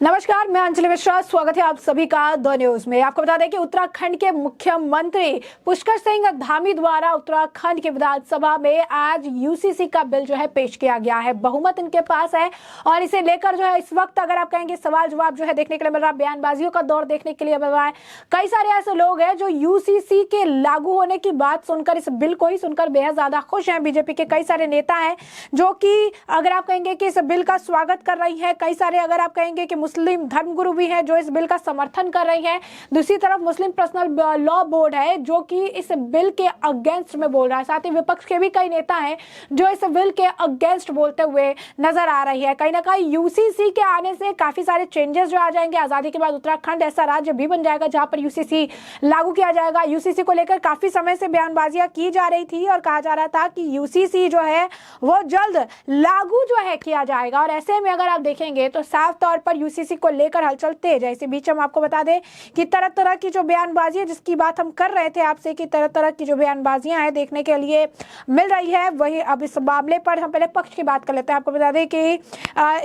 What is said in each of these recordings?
नमस्कार, मैं अंजलि मिश्रा। स्वागत है आप सभी का द न्यूज में। आपको बता दें कि उत्तराखंड के मुख्यमंत्री पुष्कर सिंह धामी द्वारा उत्तराखंड की विधानसभा में आज यूसीसी का बिल जो है पेश किया गया है। बहुमत इनके पास है और इसे लेकर जो है इस वक्त अगर आप कहेंगे सवाल जवाब जो है देखने के लिए मिल रहा है, बयानबाजियों का दौर देखने के लिए मिल रहा है। कई सारे ऐसे लोग हैं जो यूसीसी के लागू होने की बात सुनकर, इस बिल को ही सुनकर बेहद ज्यादा खुश हैं। बीजेपी के कई सारे नेता हैं जो कि अगर आप कहेंगे कि इस बिल का स्वागत कर रही है। कई सारे अगर आप कहेंगे कि मुस्लिम धर्मगुरु भी हैं जो इस बिल का समर्थन कर रही हैं। दूसरी तरफ मुस्लिम पर्सनल लॉ बोर्ड है जो कि इस बिल के अगेंस्ट में बोल रहा है। साथ ही विपक्ष के भी कई नेता हैं जो इस बिल के अगेंस्ट बोलते हुए नजर आ रही है। कहीं ना कहीं यूसीसी के आने से काफी सारे चेंजेस जो आ जाएंगे। आजादी के बाद उत्तराखंड ऐसा राज्य भी बन जाएगा जहां पर यूसीसी लागू किया जाएगा। यूसीसी को लेकर काफी समय से बयानबाजियां की जा रही थी और कहा जा रहा था कि यूसीसी जो है वो जल्द लागू जो है किया जाएगा। और ऐसे में अगर आप देखेंगे तो साफ तौर पर यूसीसी को लेकर हलचल तेज है। इसी बीच हम आपको बता दें कि तरह तरह की जो बयानबाजी है, जिसकी बात हम कर रहे थे आपसे कि तरह तरह की जो बयानबाजियां हैं देखने के लिए मिल रही है, वही अब इस मामले पर हम पहले पक्ष की बात कर लेते हैं। आपको बता दें कि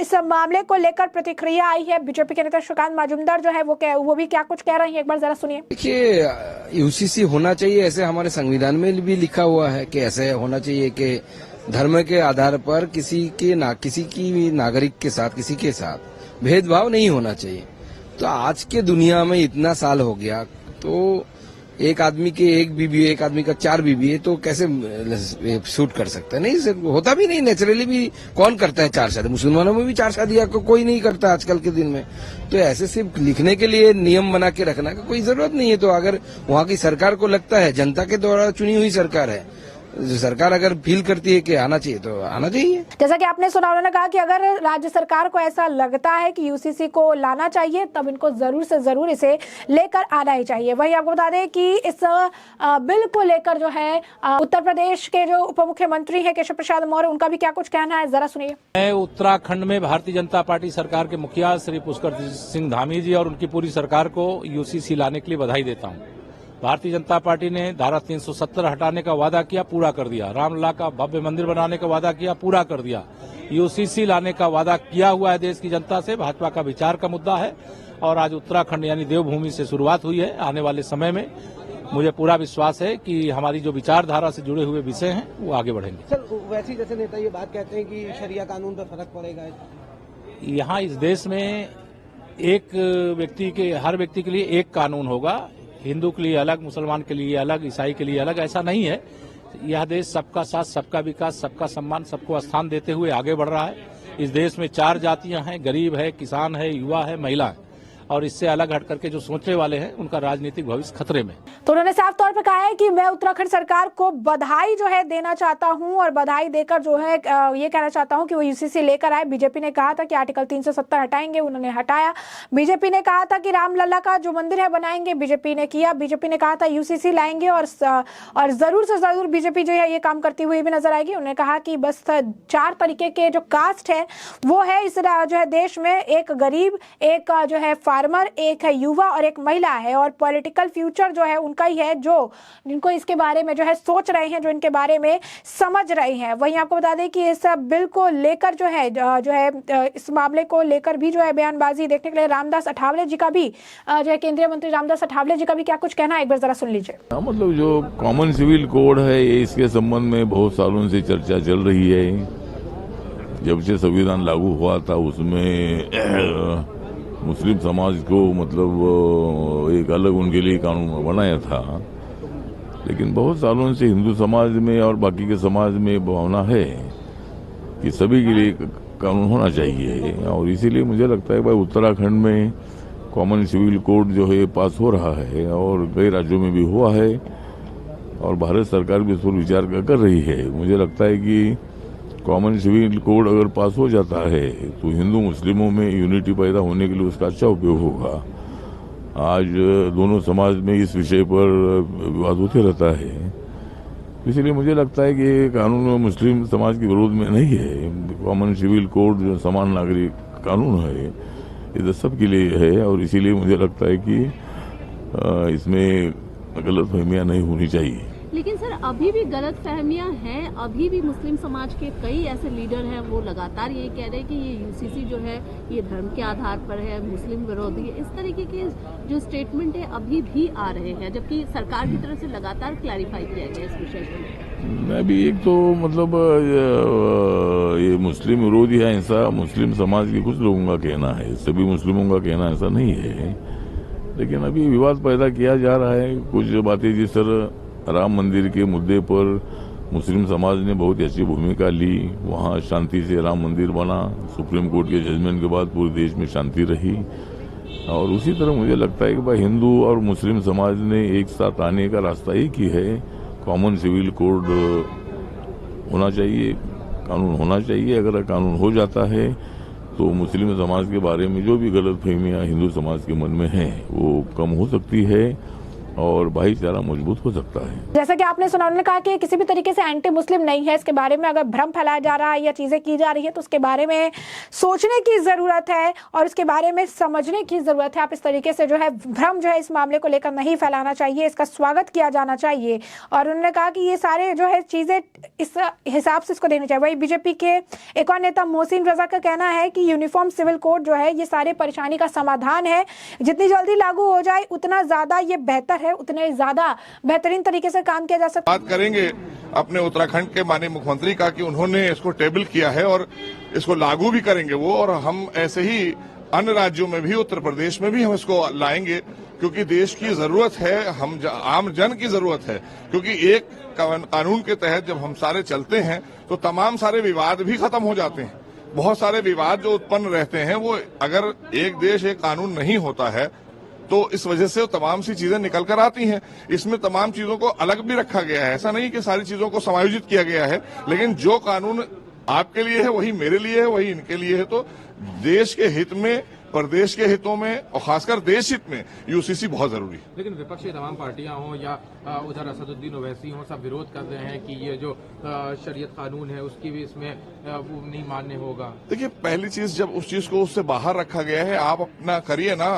इस मामले को लेकर प्रतिक्रिया आई है। बीजेपी के नेता श्रीकांत मजूमदार जो है वो भी क्या कुछ कह रहे हैं, एक बार जरा सुनिए। देखिए, यूसीसी होना चाहिए, ऐसे हमारे संविधान में भी लिखा हुआ है कि ऐसे होना चाहिए कि धर्म के आधार पर किसी की नागरिक के साथ, किसी के साथ भेदभाव नहीं होना चाहिए। तो आज के दुनिया में इतना साल हो गया, तो एक आदमी के एक बीबी, एक आदमी का 4 बीबी है, तो कैसे शूट कर सकता है? नहीं, होता भी नहीं। नेचुरली भी कौन करता है 4 शादी? मुसलमानों में भी 4 शादियां कोई नहीं करता आजकल के दिन में। तो ऐसे सिर्फ लिखने के लिए नियम बना के रखना का कोई जरूरत नहीं है। तो अगर वहाँ की सरकार को लगता है, जनता के द्वारा चुनी हुई सरकार है, जो सरकार अगर फील करती है कि आना चाहिए तो आना चाहिए। जैसा कि आपने सुना, उन्होंने कहा कि अगर राज्य सरकार को ऐसा लगता है कि यूसीसी को लाना चाहिए तब इनको जरूर से जरूर इसे लेकर आना ही चाहिए। वहीं आपको बता दें कि इस बिल को लेकर जो है उत्तर प्रदेश के जो उप मुख्यमंत्री है केशव प्रसाद मौर्य, उनका भी क्या कुछ कहना है, जरा सुनिए। मैं उत्तराखंड में भारतीय जनता पार्टी सरकार के मुखिया श्री पुष्कर सिंह धामी जी और उनकी पूरी सरकार को यूसीसी लाने के लिए बधाई देता हूँ। भारतीय जनता पार्टी ने धारा 370 हटाने का वादा किया, पूरा कर दिया। रामलला का भव्य मंदिर बनाने का वादा किया, पूरा कर दिया। यूसीसी लाने का वादा किया हुआ है देश की जनता से। भाजपा का विचार का मुद्दा है और आज उत्तराखंड यानी देवभूमि से शुरुआत हुई है। आने वाले समय में मुझे पूरा विश्वास है कि हमारी जो विचारधारा से जुड़े हुए विषय हैं वो आगे बढ़ेंगे। सर, वैसे जैसे नेता ये बात कहते हैं कि शरिया कानून पर फर्क पड़ेगा। यहाँ इस देश में हर व्यक्ति के लिए एक कानून होगा। हिंदू के लिए अलग, मुसलमान के लिए अलग, ईसाई के लिए अलग, ऐसा नहीं है। यह देश सबका साथ, सबका विकास, सबका सम्मान, सबको स्थान देते हुए आगे बढ़ रहा है। इस देश में 4 जातियां हैं, गरीब है, किसान है, युवा है, महिला है। और इससे अलग हट करके जो सोचने वाले हैं उनका राजनीतिक भविष्य खतरे में। तो उन्होंने साफ तौर पर कहा है कि मैं उत्तराखंड सरकार को बधाई जो है देना चाहता हूं और बधाई देकर जो है ये कहना चाहता हूं कि वो यूसीसी लेकर आए। बीजेपी ने कहा था कि आर्टिकल 370 हटाएंगे, उन्होंने हटाया। बीजेपी ने कहा था कि रामलला का जो मंदिर है बनाएंगे, बीजेपी ने किया। बीजेपी ने कहा था यूसीसी लाएंगे और जरूर से जरूर बीजेपी जो है ये काम करती हुई भी नजर आएगी। उन्होंने कहा कि बस 4 तरीके के जो कास्ट है वो है इस जो है देश में, एक गरीब, एक जो है फार्मर, एक है युवा और एक महिला है। और पॉलिटिकल फ्यूचर जो है उनका ही है, जो जिनको इसके बारे में जो है सोच रहे हैं, जो इनके बारे में समझ रहे हैं। वहीं आपको बता दें कि इस बिल को लेकर जो है इस मामले को लेकर भी जो है बयानबाजी देखने के लिए रामदास अठावले जी का भी जो है केंद्रीय मंत्री रामदास अठावले जी का भी क्या कुछ कहना है, एक बार जरा सुन लीजिए। मतलब जो कॉमन सिविल कोड है, इसके संबंध में बहुत सालों से चर्चा चल रही है। जब से संविधान लागू हुआ था उसमें मुस्लिम समाज को मतलब एक अलग उनके लिए कानून बनाया था, लेकिन बहुत सालों से हिंदू समाज में और बाकी के समाज में भावना है कि सभी के लिए कानून होना चाहिए। और इसीलिए मुझे लगता है भाई उत्तराखंड में कॉमन सिविल कोड जो है पास हो रहा है और कई राज्यों में भी हुआ है और भारत सरकार भी इस पर विचार कर रही है। मुझे लगता है कि कॉमन सिविल कोड अगर पास हो जाता है तो हिंदू मुस्लिमों में यूनिटी पैदा होने के लिए उसका अच्छा उपयोग होगा। आज दोनों समाज में इस विषय पर विवाद होते रहता है, इसलिए मुझे लगता है कि ये कानून मुस्लिम समाज के विरोध में नहीं है। कॉमन सिविल कोड जो समान नागरिक कानून है, ये सबके लिए है और इसीलिए मुझे लगता है कि इसमें गलतफहमियां नहीं होनी चाहिए। लेकिन सर अभी भी गलत फहमियाँ हैं, अभी भी मुस्लिम समाज के कई ऐसे लीडर हैं वो लगातार ये कह रहे हैं कि ये यूसीसी जो है ये धर्म के आधार पर है, मुस्लिम विरोधी है। इस तरीके के जो स्टेटमेंट है अभी भी आ रहे हैं, जबकि सरकार की तरफ से लगातार क्लैरिफाई किया गया इस विषय को। मैं भी एक तो मतलब ये मुस्लिम विरोधी है, ऐसा मुस्लिम समाज के कुछ लोगों का कहना है, सभी मुस्लिमों का कहना ऐसा नहीं है। लेकिन अभी विवाद पैदा किया जा रहा है, कुछ बातें जिस तरह राम मंदिर के मुद्दे पर मुस्लिम समाज ने बहुत ही अच्छी भूमिका ली, वहाँ शांति से राम मंदिर बना, सुप्रीम कोर्ट के जजमेंट के बाद पूरे देश में शांति रही। और उसी तरह मुझे लगता है कि भाई हिंदू और मुस्लिम समाज ने एक साथ आने का रास्ता एक ही है, कॉमन सिविल कोड होना चाहिए, कानून होना चाहिए। अगर कानून हो जाता है तो मुस्लिम समाज के बारे में जो भी गलतफहमियां हिंदू समाज के मन में हैं वो कम हो सकती है और भाईचारा मजबूत हो सकता है। जैसा कि आपने सुना, उन्होंने कहा कि किसी भी तरीके से एंटी मुस्लिम नहीं है, इसके बारे में अगर भ्रम फैलाया जा रहा है या चीजें की जा रही है तो उसके बारे में सोचने की जरूरत है और उसके बारे में समझने की जरूरत है। आप इस तरीके से जो है भ्रम जो है इस मामले को लेकर नहीं फैलाना चाहिए, इसका स्वागत किया जाना चाहिए। और उन्होंने कहा कि ये सारे जो है चीजें इस हिसाब से इसको देनी चाहिए। वही बीजेपी के एक और नेता मोहसिन रजा का कहना है कि यूनिफॉर्म सिविल कोड जो है ये सारे परेशानी का समाधान है, जितनी जल्दी लागू हो जाए उतना ज्यादा ये बेहतर है, उतने ज्यादा बेहतरीन तरीके से काम किया जा सकता है। बात करेंगे अपने उत्तराखंड के माननीय मुख्यमंत्री का कि उन्होंने इसको टेबल किया है और इसको लागू भी करेंगे वो, और हम ऐसे ही अन्य राज्यों में भी, उत्तर प्रदेश में भी हम इसको लाएंगे, क्योंकि देश की जरूरत है, हम आम जन की जरूरत है। क्योंकि एक कानून के तहत जब हम सारे चलते हैं तो तमाम सारे विवाद भी खत्म हो जाते हैं। बहुत सारे विवाद जो उत्पन्न रहते हैं वो अगर एक देश एक कानून नहीं होता है तो इस वजह से तमाम सी चीजें निकल कर आती हैं। इसमें तमाम चीजों को अलग भी रखा गया है, ऐसा नहीं कि सारी चीजों को समायोजित किया गया है, लेकिन जो कानून आपके लिए है वही मेरे लिए है, वही इनके लिए है। तो देश के हित में, प्रदेश के हितों में और खासकर देश हित में यूसीसी बहुत जरूरी है। लेकिन विपक्षी तमाम पार्टियां हों या उधर असदुद्दीन ओवैसी हों, सब विरोध कर रहे हैं कि ये जो शरीयत कानून है उसकी भी इसमें वो नहीं मान्य होगा। देखिए, पहली चीज जब उस चीज को उससे बाहर रखा गया है, आप अपना करिए ना,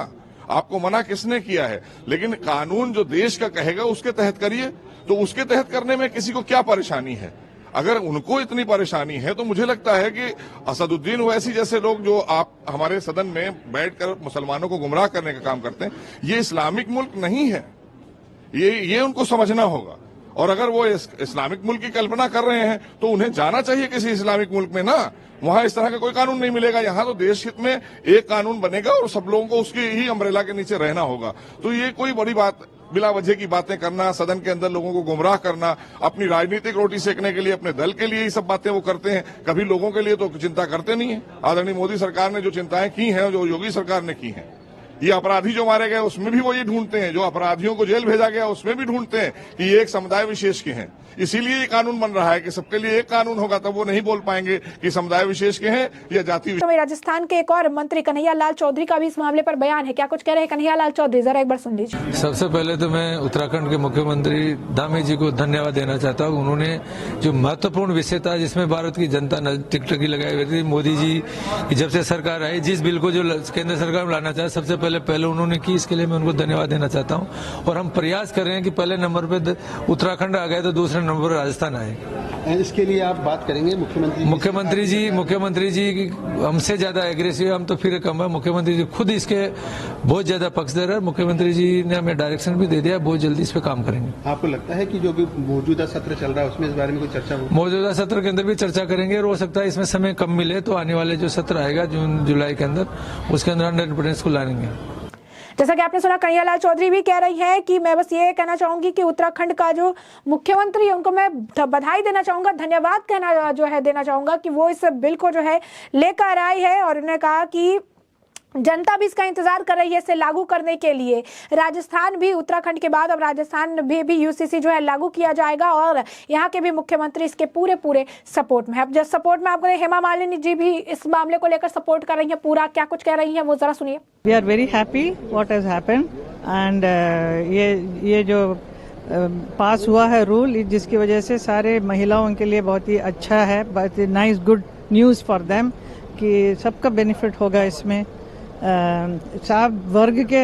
आपको मना किसने किया है? लेकिन कानून जो देश का कहेगा उसके तहत करिए। तो उसके तहत करने में किसी को क्या परेशानी है? अगर उनको इतनी परेशानी है तो मुझे लगता है कि असदुद्दीन ओवैसी जैसे लोग जो आप हमारे सदन में बैठकर मुसलमानों को गुमराह करने का काम करते हैं, ये इस्लामिक मुल्क नहीं है, ये उनको समझना होगा। और अगर वो इस्लामिक मुल्क की कल्पना कर रहे हैं तो उन्हें जाना चाहिए किसी इस्लामिक मुल्क में ना, वहां इस तरह का कोई कानून नहीं मिलेगा। यहाँ तो देश हित में एक कानून बनेगा और सब लोगों को उसकी ही अम्ब्रेला के नीचे रहना होगा। तो ये कोई बड़ी बात, बिला वजह की बातें करना, सदन के अंदर लोगों को गुमराह करना, अपनी राजनीतिक रोटी सेकने के लिए, अपने दल के लिए ये सब बातें वो करते हैं, कभी लोगों के लिए तो चिंता करते नहीं है। आदरणीय मोदी सरकार ने जो चिंताएं की हैं, जो योगी सरकार ने की हैं, ये अपराधी जो मारे गए उसमें भी वो ये ढूंढते हैं, जो अपराधियों को जेल भेजा गया उसमें भी ढूंढते हैं कि ये एक समुदाय विशेष के हैं। इसीलिए ये कानून बन रहा है कि सबके लिए एक कानून होगा, तब वो नहीं बोल पाएंगे कि समुदाय विशेष के हैं या जाति। तो राजस्थान के एक और मंत्री कन्हैया लाल चौधरी का भी इस मामले पर बयान है, क्या कुछ कह रहे हैं कन्हैया लाल चौधरी, जरा एक बार सुन लीजिए। सबसे पहले तो मैं उत्तराखंड के मुख्यमंत्री धामी जी को धन्यवाद देना चाहता हूँ। उन्होंने जो महत्वपूर्ण विषय था जिसमें भारत की जनता टिकटकी लगाई हुई थी, मोदी जी की जब से सरकार आई, जिस बिल को जो केंद्र सरकार में लाना चाहे सबसे पहले उन्होंने की, इसके लिए मैं उनको धन्यवाद देना चाहता हूँ। और हम प्रयास कर रहे हैं कि पहले नंबर पे उत्तराखंड आ गए तो दूसरे नंबर पर राजस्थान आए। इसके लिए आप बात करेंगे मुख्यमंत्री जी हमसे ज्यादा एग्रेसिव, हम तो फिर कम है। मुख्यमंत्री जी खुद इसके बहुत ज्यादा पक्षधर है। मुख्यमंत्री जी ने हमें डायरेक्शन भी दे दिया, बहुत जल्दी इस पे काम करेंगे। आपको लगता है कि जो भी मौजूदा सत्र चल रहा है उसमें इस बारे में कोई चर्चा होगी? मौजूदा सत्र के अंदर भी चर्चा करेंगे और हो सकता है इसमें समय कम मिले तो आने वाले जो सत्र आएगा जून जुलाई के अंदर, उसके अंदर 100% को लाएंगे। जैसा कि आपने सुना, कन्हैया लाल चौधरी भी कह रही है कि मैं बस ये कहना चाहूंगी कि उत्तराखंड का जो मुख्यमंत्री है उनको मैं बधाई देना चाहूंगा, धन्यवाद कहना जो है देना चाहूंगा कि वो इस बिल को जो है लेकर आई है। और उन्होंने कहा कि जनता भी इसका इंतजार कर रही है इसे लागू करने के लिए। राजस्थान भी उत्तराखंड के बाद अब राजस्थान भी यूसीसी जो है लागू किया जाएगा और यहाँ के भी मुख्यमंत्री इसके पूरे सपोर्ट में है। अब जब सपोर्ट में आपको हेमा मालिनी जी भी इस मामले को लेकर सपोर्ट कर रही है पूरा, क्या कुछ कह रही है वो जरा सुनिए। We are very happy what has happened and ये जो पास हुआ है रूल, जिसकी वजह से सारे महिलाओं के लिए बहुत ही अच्छा है, बहुत ही nice good news for them कि सबका बेनिफिट होगा इसमें। सब वर्ग के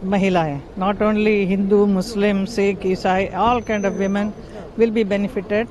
महिलाएं, not only Hindu, Muslim, Sikh, ईसाई, all kind of women will be benefited.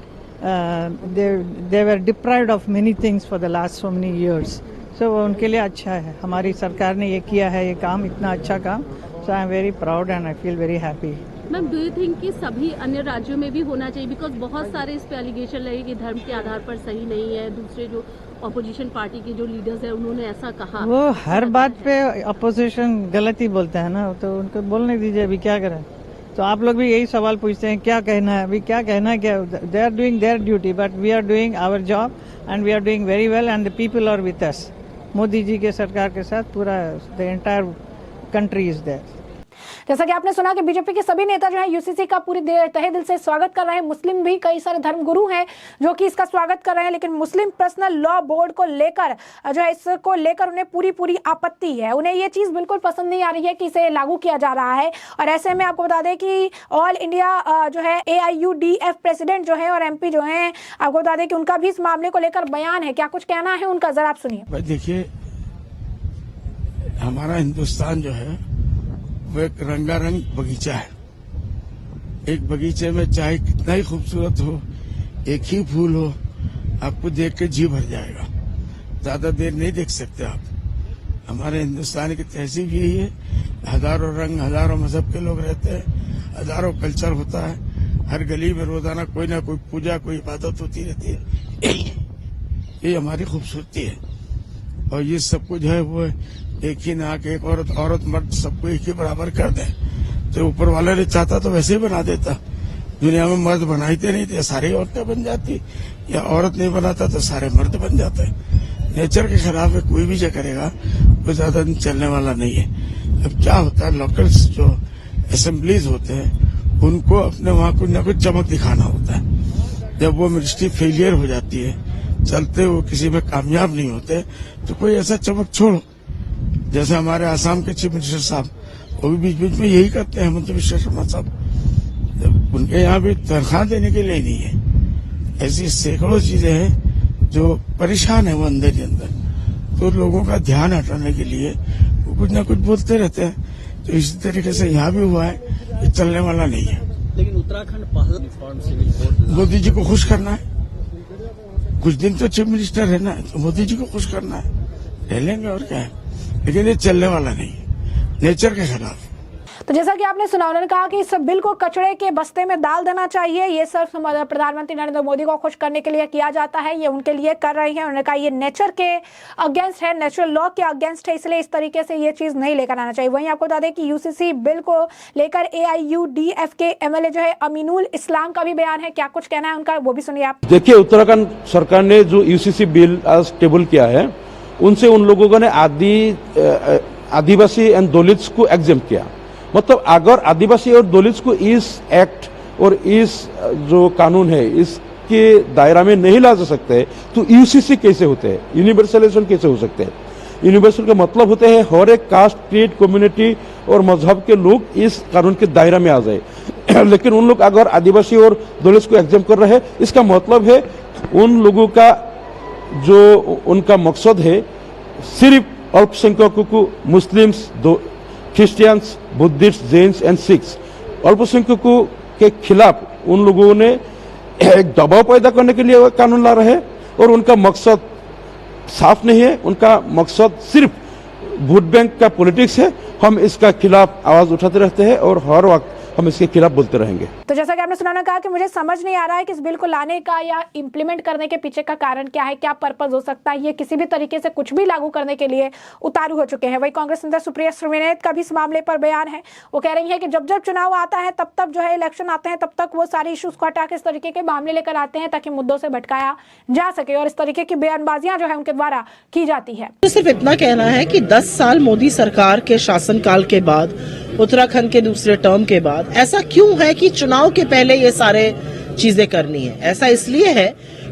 They were deprived of many things for the last so many years. So उनके लिए अच्छा है, हमारी सरकार ने ये किया है, ये काम इतना अच्छा काम. So I am very proud and I feel very happy. Ma'am, do you think कि सभी अन्य राज्यों में भी होना चाहिए? बिकॉज बहुत सारे इस पे एलिगेशन लगे कि धर्म के आधार पर सही नहीं है. दूसरे जो ऑपोजिशन पार्टी के जो लीडर्स हैं उन्होंने ऐसा कहा. वो हर बात पे अपोजिशन गलत ही बोलते हैं ना, तो उनको बोलने दीजिए, अभी क्या करें. तो आप लोग भी यही सवाल पूछते हैं क्या कहना है, अभी क्या कहना है, क्या. They are doing their duty but we are doing our job and we are doing very well and the people are with us. Modi ji के सरकार के साथ पूरा the entire country is there. जैसा कि आपने सुना कि बीजेपी के सभी नेता जो है यूसीसी का पूरी तहे दिल से स्वागत कर रहे हैं. मुस्लिम भी कई सारे धर्मगुरु हैं जो कि इसका स्वागत कर रहे हैं, लेकिन मुस्लिम पर्सनल लॉ बोर्ड को लेकर जो है इसको लेकर उन्हें पूरी आपत्ति है. उन्हें ये चीज बिल्कुल पसंद नहीं आ रही है कि इसे लागू किया जा रहा है. और ऐसे में आपको बता दें कि ऑल इंडिया जो है AIUDF प्रेसिडेंट जो है और MP जो है, आपको बता दें कि उनका भी इस मामले को लेकर बयान है. क्या कुछ कहना है उनका, जरा आप सुनिए. देखिए, हमारा हिंदुस्तान जो है वो एक रंगारंग बगीचा है. एक बगीचे में चाहे कितना ही खूबसूरत हो, एक ही फूल हो, आपको देख के जी भर जाएगा. ज्यादा देर नहीं देख सकते आप. हमारे हिंदुस्तान की तहजीब यही है, हजारों रंग, हजारों मजहब के लोग रहते हैं, हजारों कल्चर होता है. हर गली में रोजाना कोई ना कोई पूजा, कोई इबादत होती रहती है. ये हमारी खूबसूरती है. और ये सब कुछ है वो एक ही नाक, एक औरत मर्द सबको एक ही बराबर कर दे. तो ऊपर वाला ने चाहता तो वैसे ही बना देता. दुनिया में मर्द बनाते नहीं थे, सारी औरतें बन जाती, या औरत नहीं बनाता तो सारे मर्द बन जाते. नेचर के खिलाफ कोई भी जो करेगा वो ज्यादा दिन चलने वाला नहीं है. अब क्या होता है, लोकल्स जो असेंबलीज होते हैं उनको अपने वहां कुछ न कुछ चमक दिखाना होता है. जब वो मिनिस्ट्री फेलियर हो जाती है, चलते वो किसी में कामयाब नहीं होते, तो कोई ऐसा चमक छोड़ो. जैसे हमारे आसाम के चीफ मिनिस्टर साहब, वो भी बीच बीच में यही करते हैं. हिमंत बिश्वा शर्मा साहब, उनके यहाँ भी तनख्वाह देने के लिए नहीं है. ऐसी सैकड़ों चीजें हैं जो परेशान है वो अंदर ही अंदर. तो लोगों का ध्यान हटाने के लिए वो कुछ ना कुछ बोलते रहते हैं. तो इसी तरीके से यहाँ भी हुआ है, ये चलने वाला नहीं है. लेकिन उत्तराखंड पहले मोदी जी को खुश करना है. कुछ दिन तो चीफ मिनिस्टर रहना है, तो मोदी जी को खुश करना है, रह लेंगे और क्या है. लेकिन ये चलने वाला नहीं है, नेचर के खिलाफ. तो जैसा कि आपने सुना, उन्होंने कहा कि इस बिल को कचड़े के बस्ते में डाल देना चाहिए. ये सिर्फ प्रधानमंत्री नरेंद्र मोदी को खुश करने के लिए किया जाता है, ये उनके लिए कर रही है. उन्होंने कहा ये नेचर के अगेंस्ट है, नेचुरल लॉ के अगेंस्ट है, इसलिए इस तरीके से ये चीज नहीं लेकर आना चाहिए. वहीं आपको बता दें कि यूसीसी बिल को लेकर AIUDF के MLA जो है अमीनुल इस्लाम का भी बयान है. क्या कुछ कहना है उनका, वो भी सुनिए आप. देखिए, उत्तराखंड सरकार ने जो यूसीसी बिल आज टेबल किया है, उनसे उन लोगों ने आदिवासी एंड दलित्स को एग्जेम्प्ट किया. मतलब अगर आदिवासी और दलित्स को इस एक्ट और इस जो कानून है इसके दायरा में नहीं ला जा सकते, तो यूसीसी कैसे होते हैं, यूनिवर्सलाइजेशन कैसे हो सकते हैं. यूनिवर्सल का मतलब होते हैं हर एक कास्ट, क्रीड, कम्युनिटी और मजहब के लोग इस कानून के दायरा में आ जाए. लेकिन उन लोग अगर आदिवासी और दलित्स को एग्जेम्प्ट कर रहे हैं, इसका मतलब है उन लोगों का जो उनका मकसद है सिर्फ अल्पसंख्यकों को, Muslims, Christians, Buddhist, Jains and Sikhs, अल्पसंख्यकों के खिलाफ उन लोगों ने एक दबाव पैदा करने के लिए कानून ला रहे हैं. और उनका मकसद साफ नहीं है, उनका मकसद सिर्फ वोट बैंक का पॉलिटिक्स है. हम इसका खिलाफ आवाज उठाते रहते हैं और हर वक्त हम इसके खिलाफ बोलते रहेंगे. तो जैसा कि आपने सुना, कहा कि मुझे समझ नहीं आ रहा है कि इस बिल को लाने का या इम्प्लीमेंट करने के पीछे का कारण क्या है, क्या पर्पज हो सकता है. ये किसी भी तरीके से कुछ भी लागू करने के लिए उतारू हो चुके हैं. वही कांग्रेस नेता सुप्रिया सुळे का भी इस मामले पर बयान है. वो कह रही है कि जब जब चुनाव आता है तब जो है इलेक्शन आते हैं, तब तक वो सारे इश्यूज को हटा के इस तरीके के मामले लेकर आते हैं ताकि मुद्दों से भटकाया जा सके. और इस तरीके की बयानबाजियां जो है उनके द्वारा की जाती है. तो सिर्फ इतना कहना है कि 10 साल मोदी सरकार के शासनकाल के बाद, उत्तराखंड के दूसरे टर्म के बाद, ऐसा क्यों है कि चुनाव के पहले ये सारे चीजें करनी है. ऐसा इसलिए है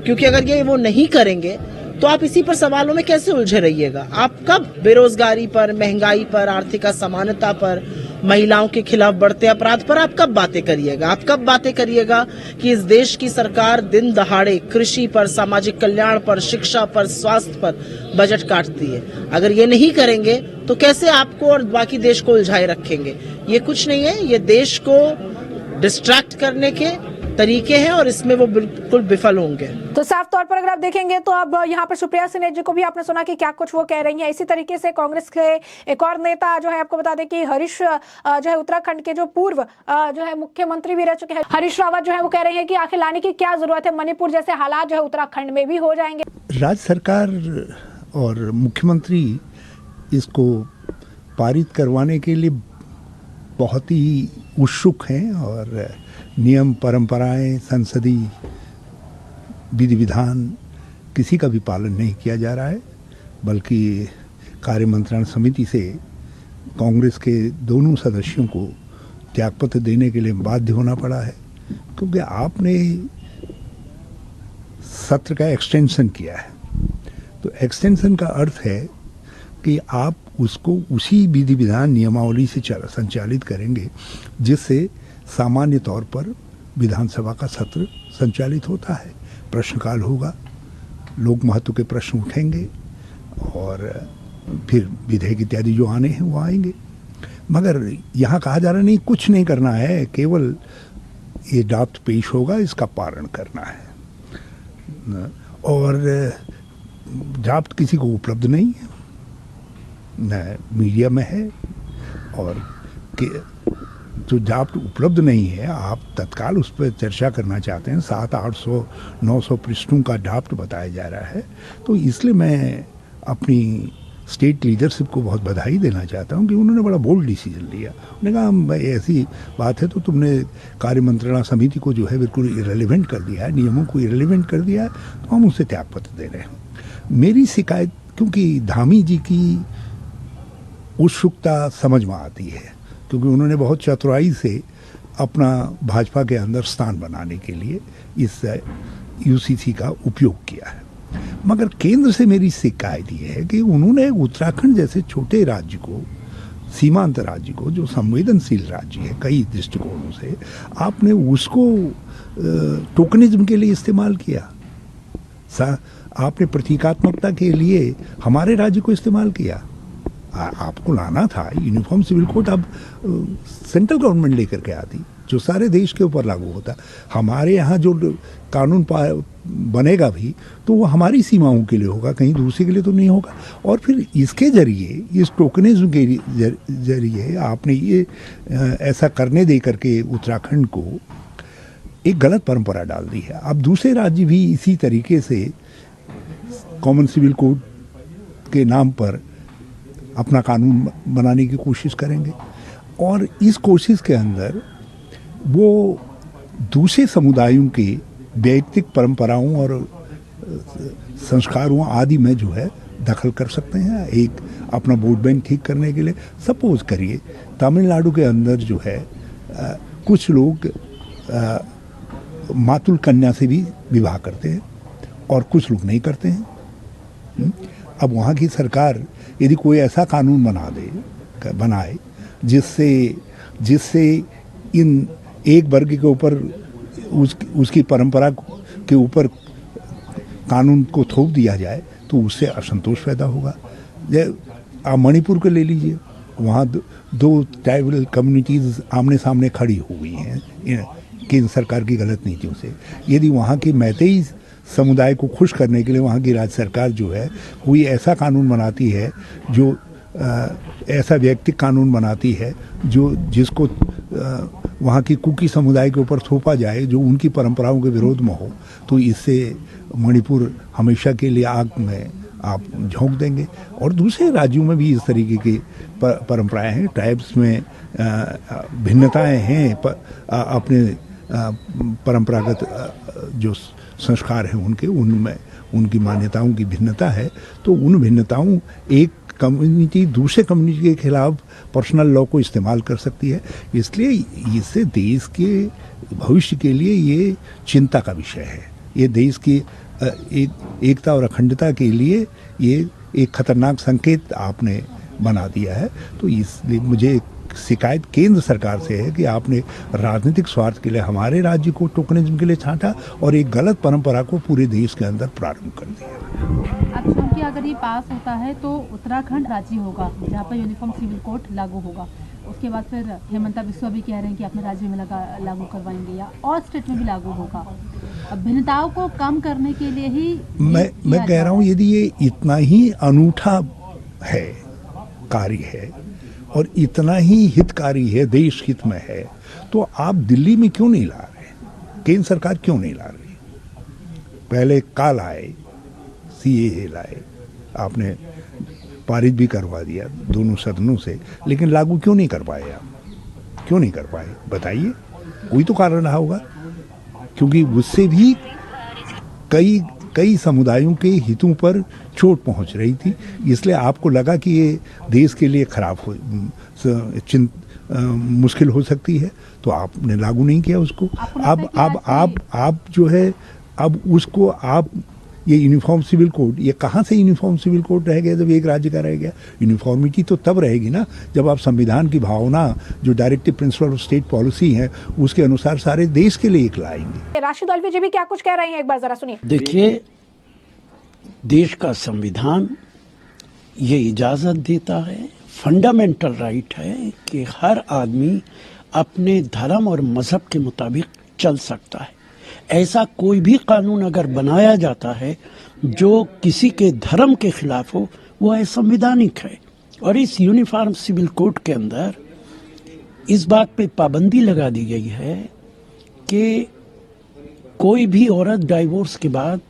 क्योंकि अगर ये वो नहीं करेंगे तो आप इसी पर सवालों में कैसे उलझे रहिएगा. आप कब बेरोजगारी पर, महंगाई पर, आर्थिक असमानता पर महिलाओं के खिलाफ बढ़ते अपराध पर आप कब बातें करिएगा? आप कब बातें करिएगा कि इस देश की सरकार दिन दहाड़े कृषि पर, सामाजिक कल्याण पर, शिक्षा पर, स्वास्थ्य पर बजट काटती है? अगर ये नहीं करेंगे तो कैसे आपको और बाकी देश को उलझाए रखेंगे? ये कुछ नहीं है, ये देश को डिस्ट्रैक्ट करने के तरीके हैं और इसमें वो बिल्कुल विफल होंगे। तो साफ तौर पर अगर आप देखेंगे तो अब यहाँ पर सुप्रिया सिन्हा जी को भी आपने सुना कि क्या कुछ वो कह रही हैं। इसी तरीके से कांग्रेस के एक और नेता जो है, आपको बता दें कि हरीश जो है उत्तराखंड के जो पूर्व जो है मुख्यमंत्री भी रह चुके हैं, हरीश रावत जो है वो कह रहे हैं कि आखिर लाने की क्या जरूरत है, मणिपुर जैसे हालात जो है उत्तराखंड में भी हो जाएंगे। राज्य सरकार और मुख्यमंत्री इसको पारित करवाने के लिए बहुत ही उत्सुक हैं और नियम, परंपराएं, संसदीय विधि विधान किसी का भी पालन नहीं किया जा रहा है, बल्कि कार्य मंत्रणा समिति से कांग्रेस के दोनों सदस्यों को त्यागपत्र देने के लिए बाध्य होना पड़ा है, क्योंकि आपने सत्र का एक्सटेंशन किया है। तो एक्सटेंशन का अर्थ है कि आप उसको उसी विधि विधान नियमावली से संचालित करेंगे जिससे सामान्य तौर पर विधानसभा का सत्र संचालित होता है। प्रश्नकाल होगा, लोक महत्व के प्रश्न उठेंगे और फिर विधेयक इत्यादि जो आने हैं वो आएंगे। मगर यहाँ कहा जा रहा नहीं, कुछ नहीं करना है, केवल ये ड्राफ्ट पेश होगा, इसका पालन करना है। और ड्राफ्ट किसी को उपलब्ध नहीं है, न मीडिया में है, और जो ड्राफ्ट उपलब्ध नहीं है आप तत्काल उस पर चर्चा करना चाहते हैं। 700-800-900 पृष्ठों का ड्राफ्ट बताया जा रहा है। तो इसलिए मैं अपनी स्टेट लीडरशिप को बहुत बधाई देना चाहता हूं कि उन्होंने बड़ा बोल्ड डिसीजन लिया। उन्होंने कहा ऐसी बात है तो तुमने कार्य मंत्रणा समिति को जो है बिल्कुल इरेलीवेंट कर दिया है, नियमों को इरेलीवेंट कर दिया है, तो हम उसे त्यागपत्र दे रहे हैं। मेरी शिकायत, क्योंकि धामी जी की उत्सुकता समझ में आती है, क्योंकि उन्होंने बहुत चतुराई से अपना भाजपा के अंदर स्थान बनाने के लिए इस यूसीसी का उपयोग किया है। मगर केंद्र से मेरी शिकायत ये है कि उन्होंने उत्तराखंड जैसे छोटे राज्य को, सीमांत राज्य को, जो संवेदनशील राज्य है कई दृष्टिकोणों से, आपने उसको टोकनिज्म के लिए इस्तेमाल किया। आपने प्रतीकात्मकता के लिए हमारे राज्य को इस्तेमाल किया। आपको लाना था यूनिफॉर्म सिविल कोड, अब सेंट्रल गवर्नमेंट लेकर के आती, जो सारे देश के ऊपर लागू होता। हमारे यहाँ जो कानून बनेगा भी तो वो हमारी सीमाओं के लिए होगा, कहीं दूसरे के लिए तो नहीं होगा। और फिर इसके जरिए, इस टोकनिज्म के जरिए आपने ये ऐसा करने दे करके उत्तराखंड को एक गलत परंपरा डाल दी है। अब दूसरे राज्य भी इसी तरीके से कॉमन सिविल कोड के नाम पर अपना कानून बनाने की कोशिश करेंगे, और इस कोशिश के अंदर वो दूसरे समुदायों के वैयक्तिक परंपराओं और संस्कारों आदि में जो है दखल कर सकते हैं। एक अपना वोट बैंक ठीक करने के लिए, सपोज करिए तमिलनाडु के अंदर जो है कुछ लोग मातुल कन्या से भी विवाह करते हैं और कुछ लोग नहीं करते हैं। अब वहाँ की सरकार यदि कोई ऐसा कानून बनाए जिससे इन एक वर्ग के ऊपर उसकी परंपरा के ऊपर कानून को थोप दिया जाए, तो उससे असंतोष पैदा होगा। आप मणिपुर को ले लीजिए, वहाँ दो ट्राइबल कम्युनिटीज़ आमने सामने खड़ी हुई हैं केंद्र सरकार की गलत नीतियों से। यदि वहाँ की मैतेई समुदाय को खुश करने के लिए वहाँ की राज्य सरकार जो है कोई ऐसा कानून बनाती है, जो ऐसा व्यक्तिगत कानून बनाती है जिसको वहाँ की कुकी समुदाय के ऊपर थोपा जाए, जो उनकी परंपराओं के विरोध में हो, तो इससे मणिपुर हमेशा के लिए आग में आप झोंक देंगे। और दूसरे राज्यों में भी इस तरीके की परंपराएं हैं, ट्राइब्स में भिन्नताएं हैं, अपने परंपरागत जो संस्कार हैं उनमें उनकी मान्यताओं की भिन्नता है, तो उन भिन्नताओं एक कम्युनिटी दूसरे कम्युनिटी के खिलाफ पर्सनल लॉ को इस्तेमाल कर सकती है। इसलिए इससे देश के भविष्य के लिए ये चिंता का विषय है। ये देश की एकता और अखंडता के लिए ये एक खतरनाक संकेत आपने बना दिया है। तो इसलिए मुझे शिकायत केंद्र सरकार से है कि आपने राजनीतिक स्वार्थ के लिए हमारे राज्य को टोकनिज्म के लिए छांटा और एक गलत परंपरा को पूरे देश के अंदर प्रारंभ कर दिया। अब क्योंकि अगर ये पास होता है तो उत्तराखंड राज्य होगा जहाँ पर यूनिफॉर्म सिविल कोड लागू होगा। उसके बाद फिर हेमंता बिस्वा भी कह रहे हैं कि अपने राज्य में लागू करवाएंगे या और स्टेट में भी लागू होगा। अब भिन्नताओं को कम करने के लिए ही मैं कह रहा हूँ, यदि ये इतना ही अनूठा है, कार्य है और इतना ही हितकारी है, देश हित में है, तो आप दिल्ली में क्यों नहीं ला रहे? केंद्र सरकार क्यों नहीं ला रही? पहले काल आए, सीएए लाए, आपने पारित भी करवा दिया दोनों सदनों से, लेकिन लागू क्यों नहीं कर पाए आप? क्यों नहीं कर पाए? बताइए, कोई तो कारण रहा होगा, क्योंकि उससे भी कई समुदायों के हितों पर चोट पहुंच रही थी, इसलिए आपको लगा कि ये देश के लिए खराब हो, मुश्किल हो सकती है, तो आपने लागू नहीं किया उसको। अब जो है, अब उसको आप ये यूनिफॉर्म सिविल कोड, ये कहाँ से यूनिफॉर्म सिविल कोड रह गया जब एक राज्य का रह गया? यूनिफॉर्मिटी तो तब रहेगी ना जब आप संविधान की भावना, जो directive principle of state policy है, उसके अनुसार सारे देश के लिए एक लाएंगे। राशिद अल्वी जी भी क्या कुछ कह रहे हैं, एक बार जरा सुनिए। देखिए, देश का संविधान ये इजाजत देता है, फंडामेंटल राइट है कि हर आदमी अपने धर्म और मजहब के मुताबिक चल सकता है। ऐसा कोई भी कानून अगर बनाया जाता है जो किसी के धर्म के खिलाफ हो, वो असंवैधानिक है। और इस यूनिफॉर्म सिविल कोड के अंदर इस बात पे पाबंदी लगा दी गई है कि कोई भी औरत डाइवोर्स के बाद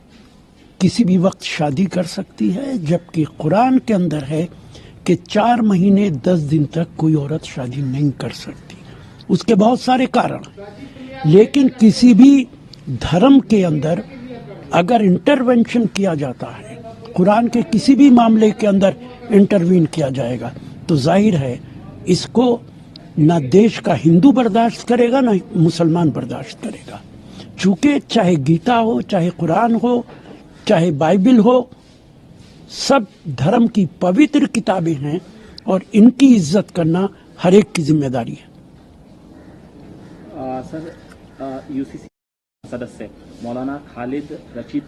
किसी भी वक्त शादी कर सकती है, जबकि कुरान के अंदर है कि 4 महीने 10 दिन तक कोई औरत शादी नहीं कर सकती। उसके बहुत सारे कारण, लेकिन किसी भी धर्म के अंदर अगर इंटरवेंशन किया जाता है, कुरान के किसी भी मामले के अंदर इंटरवीन किया जाएगा, तो जाहिर है इसको ना देश का हिंदू बर्दाश्त करेगा ना मुसलमान बर्दाश्त करेगा। चूंकि चाहे गीता हो, चाहे कुरान हो, चाहे बाइबल हो, सब धर्म की पवित्र किताबें हैं और इनकी इज्जत करना हर एक की जिम्मेदारी है। सर, यूसीसी सदस्य मौलाना खालिद रशीद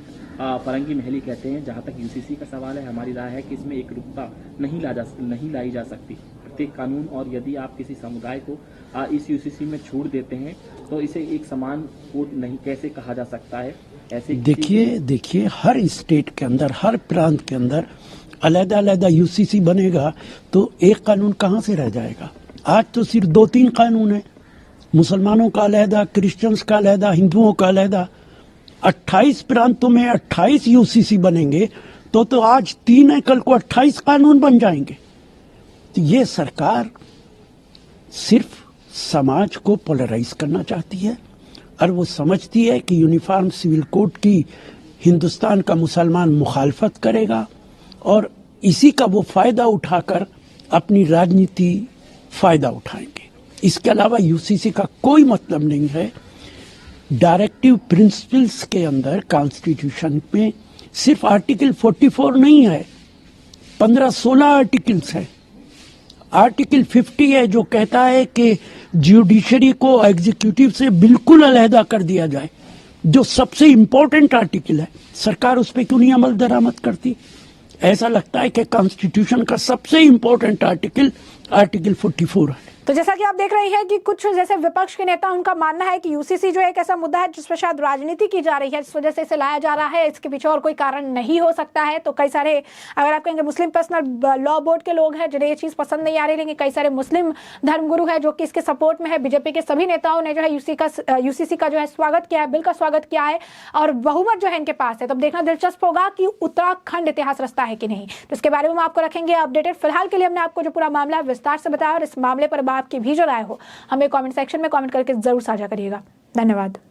फरंगी महली कहते हैं, जहां तक यूसीसी का सवाल है, हमारी राय है कि इसमें एकरूपता नहीं लाई जा सकती। प्रत्येक कानून, और यदि आप किसी समुदाय को इस यूसीसी में छूट देते हैं तो इसे एक समान कोड नहीं कैसे कहा जा सकता है? ऐसे देखिए हर स्टेट के अंदर, हर प्रांत के अंदर अलग-अलग यूसीसी बनेगा तो एक कानून कहां से रह जाएगा? आज तो सिर्फ 2-3 कानून है, मुसलमानों का अलहदा, क्रिश्चियंस का अलहदा, हिंदुओं का अलहदा। 28 प्रांतों में 28 यूसीसी बनेंगे तो आज 3 है, कल को 28 कानून बन जाएंगे। तो ये सरकार सिर्फ समाज को पोलराइज करना चाहती है और वो समझती है कि यूनिफॉर्म सिविल कोड की हिंदुस्तान का मुसलमान मुखालफत करेगा और इसी का वो फायदा उठाकर अपनी राजनीति फायदा उठाएंगे। इसके अलावा यूसीसी का कोई मतलब नहीं है। डायरेक्टिव प्रिंसिपल्स के अंदर कॉन्स्टिट्यूशन में सिर्फ आर्टिकल 44 नहीं है, 15-16 आर्टिकल्स हैं। आर्टिकल 50 है जो कहता है कि जुडिशरी को एग्जीक्यूटिव से बिल्कुल अलहदा कर दिया जाए, जो सबसे इंपॉर्टेंट आर्टिकल है। सरकार उस पर क्यों नहीं अमल दरामद करती? ऐसा लगता है कि कॉन्स्टिट्यूशन का सबसे इंपॉर्टेंट आर्टिकल 44 है। तो जैसा कि आप देख रहे हैं कि कुछ जैसे विपक्ष के नेता, उनका मानना है कि यूसीसी जो एक ऐसा मुद्दा है जिस पर शायद राजनीति की जा रही है, इस वजह से इसे लाया जा रहा है, इसके पीछे और कोई कारण नहीं हो सकता है। तो कई सारे, अगर आप कहेंगे मुस्लिम पर्सनल लॉ बोर्ड के लोग हैं जिन्हें ये चीज़ पसंद नहीं आ रही, लेकिन कई सारे मुस्लिम धर्मगुरु है जो कि इसके सपोर्ट में है। बीजेपी के सभी नेताओं ने जो है यूसीसी का जो है स्वागत किया है, बिल का स्वागत किया है और बहुमत जो है इनके पास है। तो अब देखना दिलचस्प होगा कि उत्तराखंड इतिहास रचता है कि नहीं। तो इसके बारे में हम आपको रखेंगे अपडेटेड। फिलहाल के लिए हमने आपको जो पूरा मामला विस्तार से बताया और इस मामले पर आपकी भी जो राय हो हमें कमेंट सेक्शन में कमेंट करके जरूर साझा करिएगा। धन्यवाद।